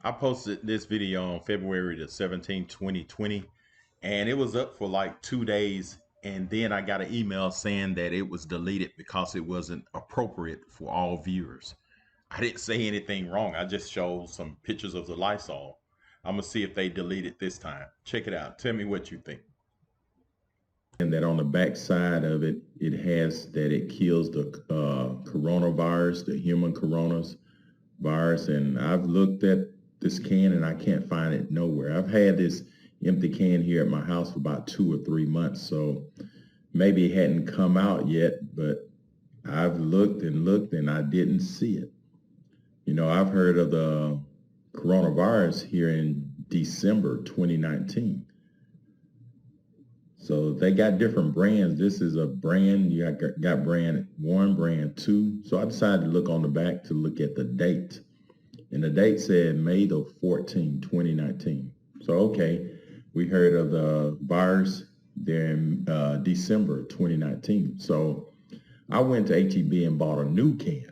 I posted this video on February the 17th, 2020, and it was up for like 2 days. And then I got an email saying that it was deleted because it wasn't appropriate for all viewers. I didn't say anything wrong. I just showed some pictures of the Lysol. I'm going to see if they delete it this time. Check it out. Tell me what you think. And that on the back side of it, it has that it kills the coronavirus, the human coronavirus. And I've looked at this can and I can't find it nowhere. I've had this empty can here at my house for about 2 or 3 months. So maybe it hadn't come out yet, but I've looked and I didn't see it. You know, I've heard of the coronavirus here in December 2019. So they got different brands. This is a brand. You got brand 1, brand 2. So I decided to look on the back to look at the date. And the date said May the 14th, 2019. So, okay, we heard of the virus there in December 2019. So I went to HEB and bought a new can.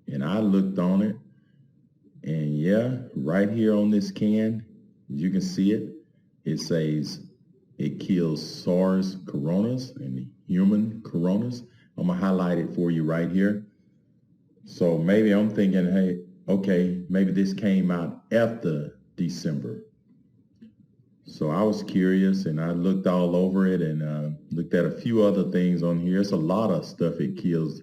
And I looked on it. And yeah, right here on this can, you can see it. It says it kills SARS coronas and human coronas. I'm going to highlight it for you right here. So maybe I'm thinking, hey, okay, maybe this came out after December. So I was curious and I looked all over it and looked at a few other things on here. It's a lot of stuff it kills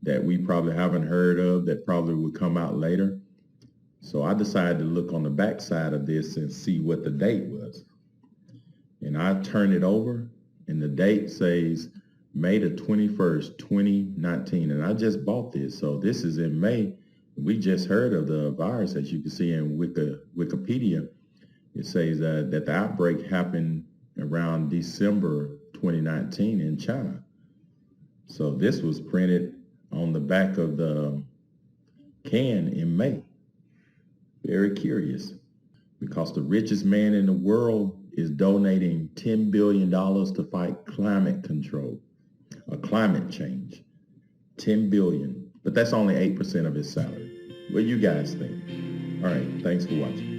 that we probably haven't heard of that probably would come out later. So I decided to look on the back side of this and see what the date was. And I turn it over and the date says May the 21st, 2019. And I just bought this. So this is in May. We just heard of the virus, as you can see in Wikipedia. It says that the outbreak happened around December 2019 in China. So this was printed on the back of the can in May. Very curious, because the richest man in the world is donating $10 billion to fight climate control, or climate change. $10 billion, but that's only 8% of his salary. What do you guys think? All right, thanks for watching.